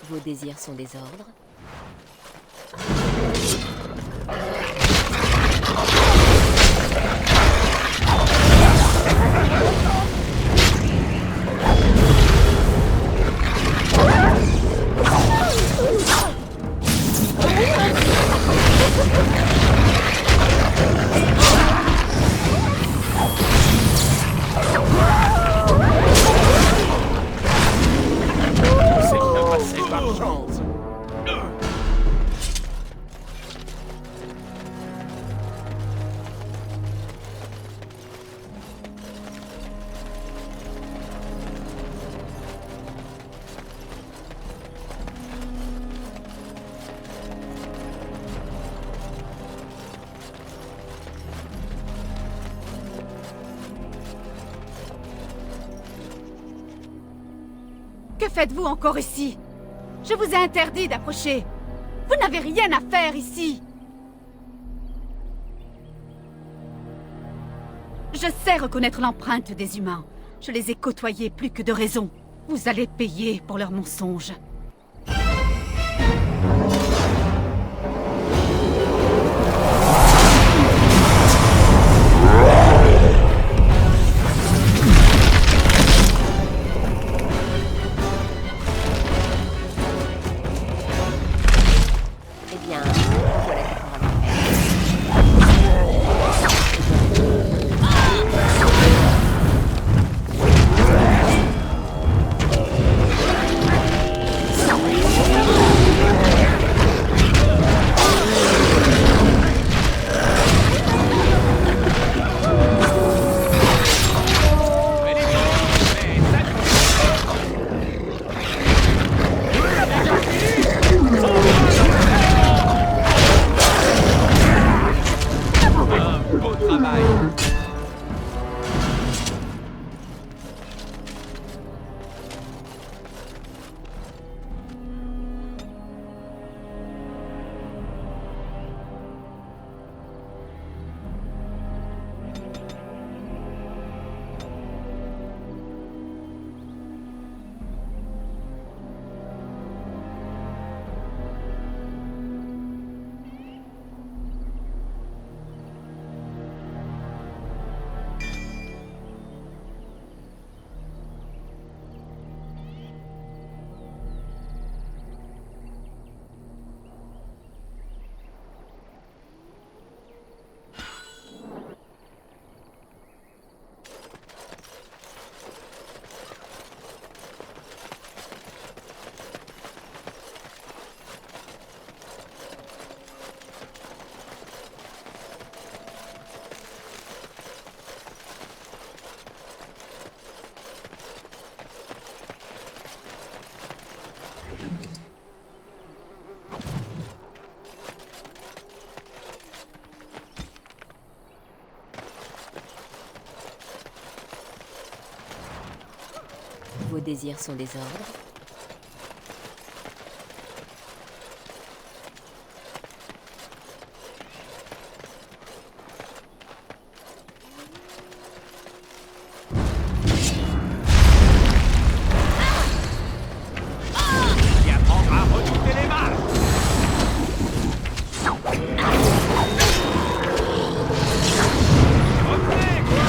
Vos désirs sont des ordres. C'est bien passé par chance. Que faites-vous encore ici? Je vous ai interdit d'approcher. Vous n'avez rien à faire ici. Je sais reconnaître l'empreinte des humains. Je les ai côtoyés plus que de raison. Vous allez payer pour leurs mensonges. Eh bien, voilà qui fera l'affaire. Beau travail. Vos désirs sont des ordres. Qui apprendra à redouter les mâles. Revenez, quoi.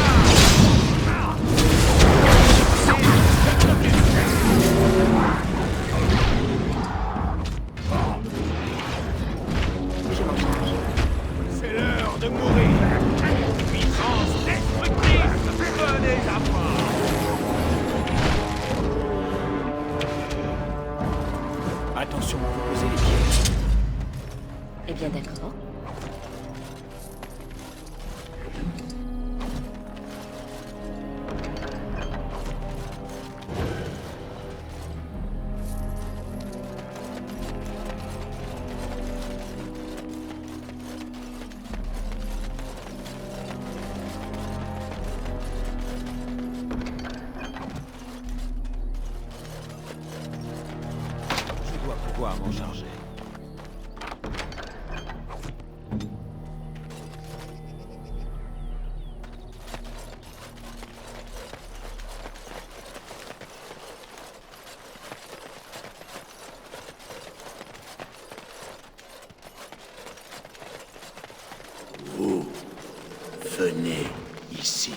Venez ici.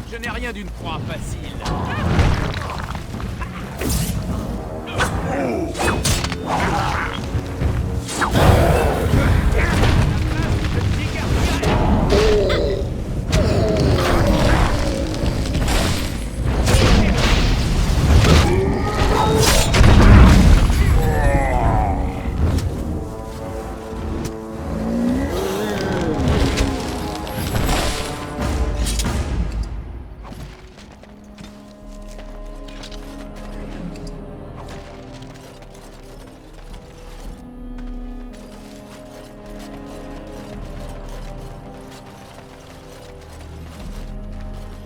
Je n'ai rien d'une proie facile.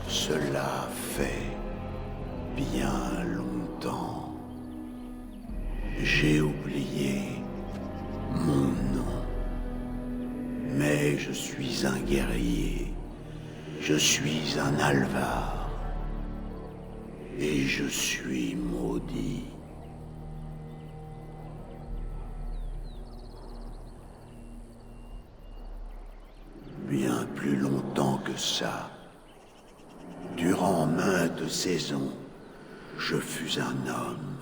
Cela fait bien longtemps. J'ai oublié mon nom. Mais je suis un guerrier. Je suis un Alvar. Et je suis maudit. Bien plus longtemps que ça. Durant maintes saisons, je fus un homme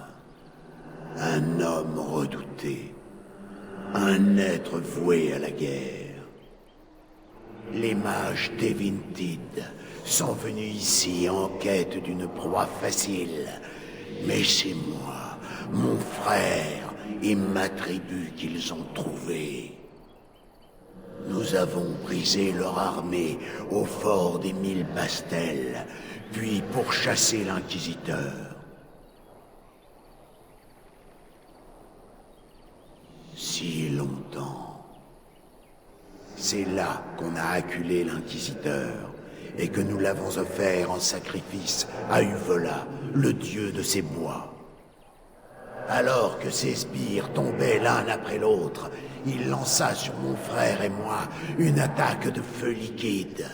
redouté, un être voué à la guerre. Les mages Tevintid sont venus ici en quête d'une proie facile, mais c'est moi, mon frère et ma tribu qu'ils ont trouvé. Nous avons brisé leur armée au fort des 1000 Bastels, puis pourchassé l'inquisiteur. Si longtemps. C'est là qu'on a acculé l'inquisiteur, et que nous l'avons offert en sacrifice à Uvola, le dieu de ces bois. Alors que ces sbires tombaient l'un après l'autre, il lança sur mon frère et moi une attaque de feu liquide.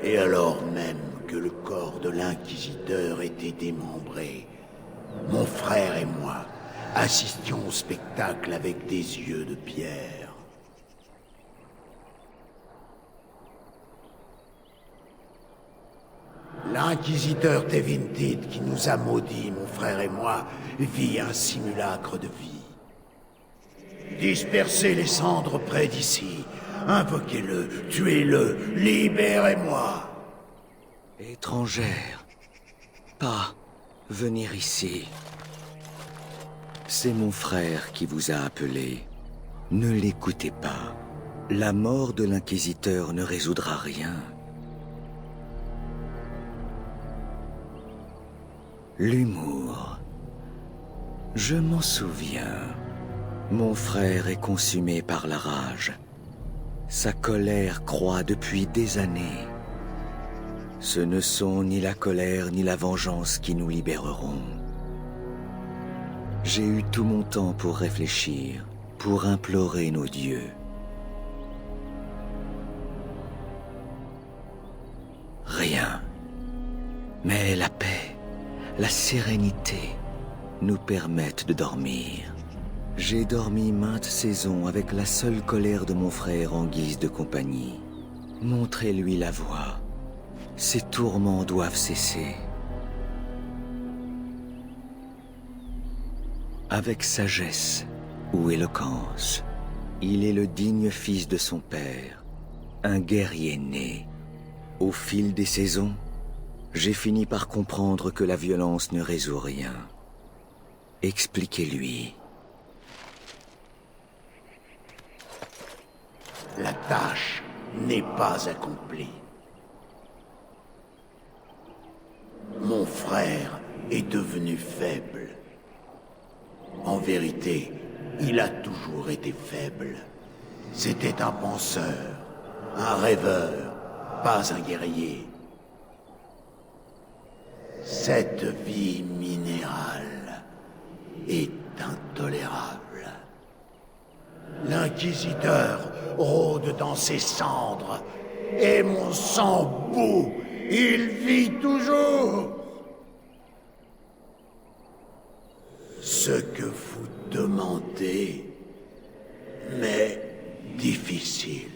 Et alors même que le corps de l'inquisiteur était démembré, mon frère et moi assistions au spectacle avec des yeux de pierre. L'inquisiteur Tevintid qui nous a maudits, mon frère et moi, vit un simulacre de vie. Dispersez les cendres près d'ici. Invoquez-le, tuez-le, libérez-moi. Étrangère, pas venir ici. C'est mon frère qui vous a appelé. Ne l'écoutez pas. La mort de l'inquisiteur ne résoudra rien. L'humour. Je m'en souviens. Mon frère est consumé par la rage. Sa colère croît depuis des années. Ce ne sont ni la colère ni la vengeance qui nous libéreront. J'ai eu tout mon temps pour réfléchir, pour implorer nos dieux. Rien. Mais la paix, la sérénité nous permettent de dormir. J'ai dormi maintes saisons avec la seule colère de mon frère en guise de compagnie. Montrez-lui la voie. Ses tourments doivent cesser. Avec sagesse ou éloquence, il est le digne fils de son père, un guerrier né. Au fil des saisons, j'ai fini par comprendre que la violence ne résout rien. Expliquez-lui. La tâche n'est pas accomplie. Mon frère est devenu faible. En vérité, il a toujours été faible. C'était un penseur, un rêveur, pas un guerrier. Cette vie minérale est intolérable. L'inquisiteur rôde dans ses cendres, et mon sang bout, il vit toujours. Ce que vous demandez m'est difficile.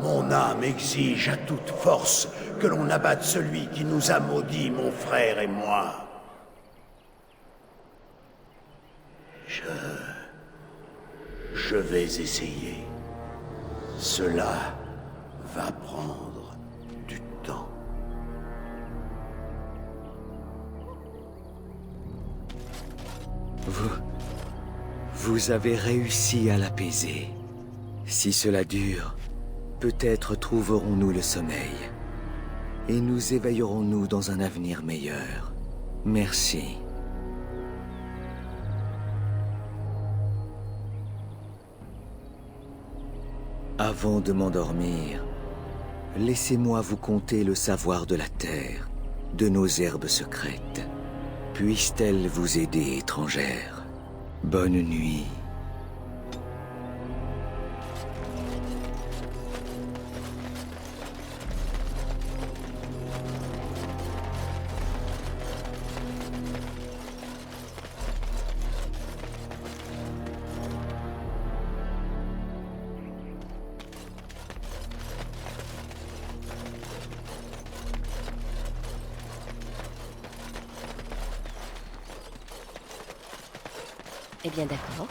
Mon âme exige à toute force que l'on abatte celui qui nous a maudits, mon frère et moi. Je vais essayer. Cela va prendre du temps. Vous avez réussi à l'apaiser. Si cela dure, peut-être trouverons-nous le sommeil. Et nous éveillerons-nous dans un avenir meilleur. Merci. Avant de m'endormir, laissez-moi vous conter le savoir de la terre, de nos herbes secrètes. Puisse-t-elle vous aider, étrangère? Bonne nuit. Eh bien, d'accord.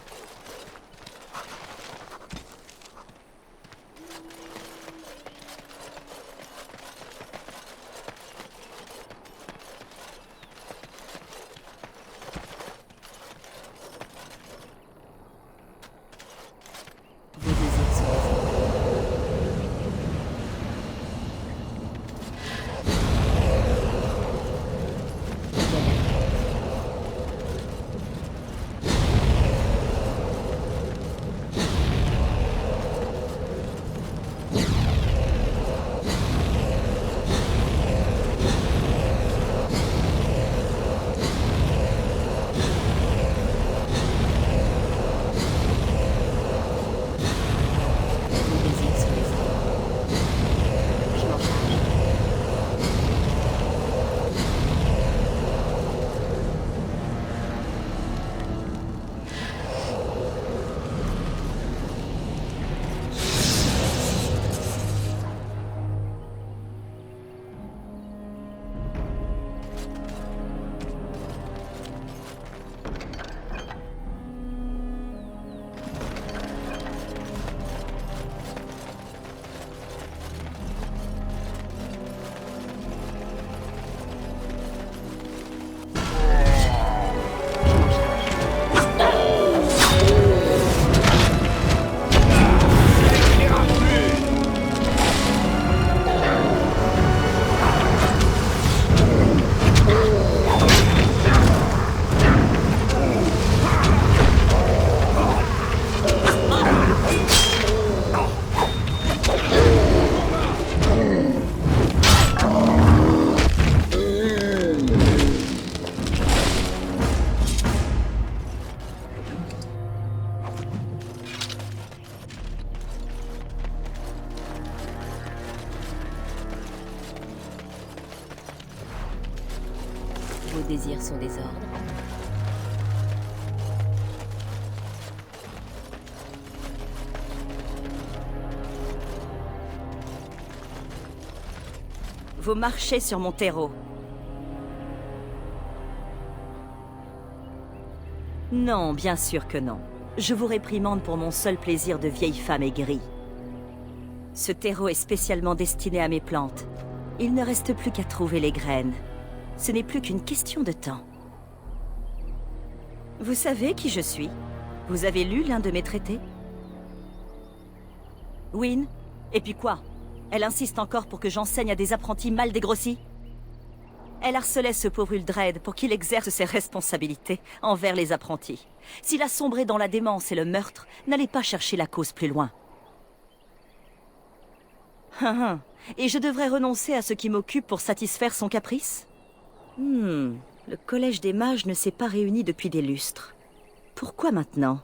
Vos désirs sont des ordres. Vous marchez sur mon terreau. Non, bien sûr que non. Je vous réprimande pour mon seul plaisir de vieille femme aigrie. Ce terreau est spécialement destiné à mes plantes. Il ne reste plus qu'à trouver les graines. Ce n'est plus qu'une question de temps. Vous savez qui je suis? Vous avez lu l'un de mes traités? Wynne? Et puis quoi? Elle insiste encore pour que j'enseigne à des apprentis mal dégrossis? Elle harcelait ce pauvre Uldred pour qu'il exerce ses responsabilités envers les apprentis. S'il a sombré dans la démence et le meurtre, n'allez pas chercher la cause plus loin. Et je devrais renoncer à ce qui m'occupe pour satisfaire son caprice? Le collège des mages ne s'est pas réuni depuis des lustres. Pourquoi maintenant?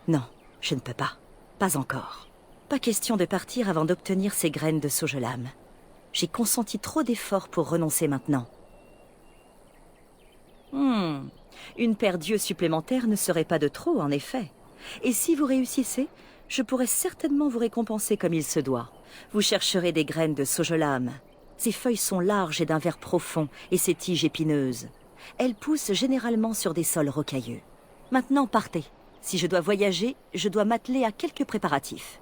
Non, je ne peux pas. Pas encore. Pas question de partir avant d'obtenir ces graines de saugelame. J'ai consenti trop d'efforts pour renoncer maintenant. Une paire d'yeux supplémentaires ne serait pas de trop, en effet. Et si vous réussissez, je pourrais certainement vous récompenser comme il se doit. Vous chercherez des graines de Sojolame. Ses feuilles sont larges et d'un vert profond, et ses tiges épineuses. Elles poussent généralement sur des sols rocailleux. Maintenant, partez. Si je dois voyager, je dois m'atteler à quelques préparatifs.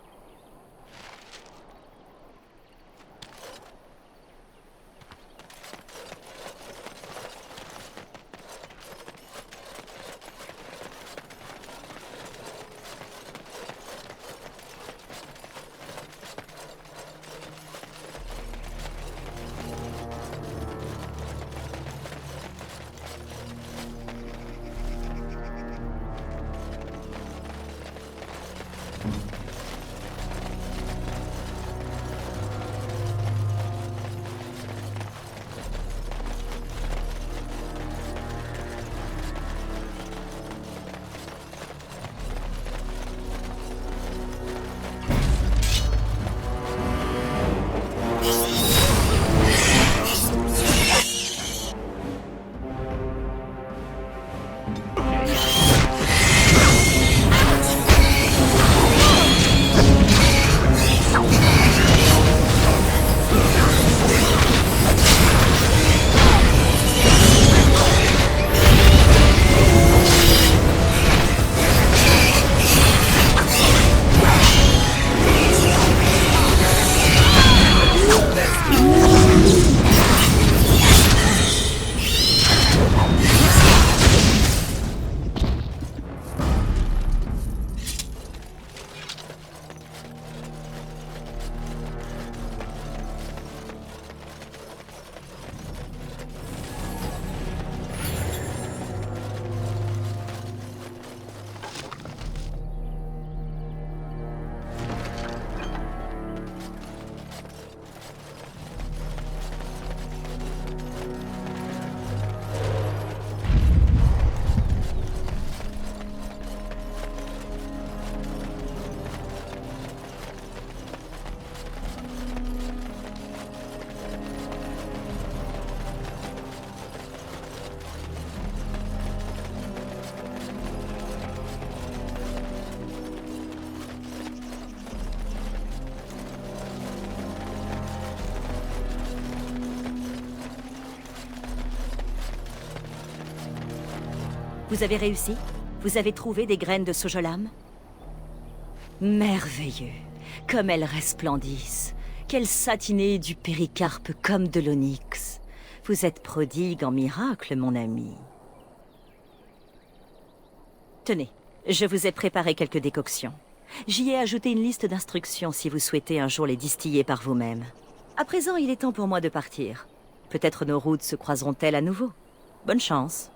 Vous avez réussi? Vous avez trouvé des graines de Sojolame? Merveilleux. Comme elles resplendissent. Quelle satinée du péricarpe comme de l'onyx. Vous êtes prodigue en miracles, mon ami. Tenez, je vous ai préparé quelques décoctions. J'y ai ajouté une liste d'instructions si vous souhaitez un jour les distiller par vous-même. À présent, il est temps pour moi de partir. Peut-être nos routes se croiseront-elles à nouveau. Bonne chance.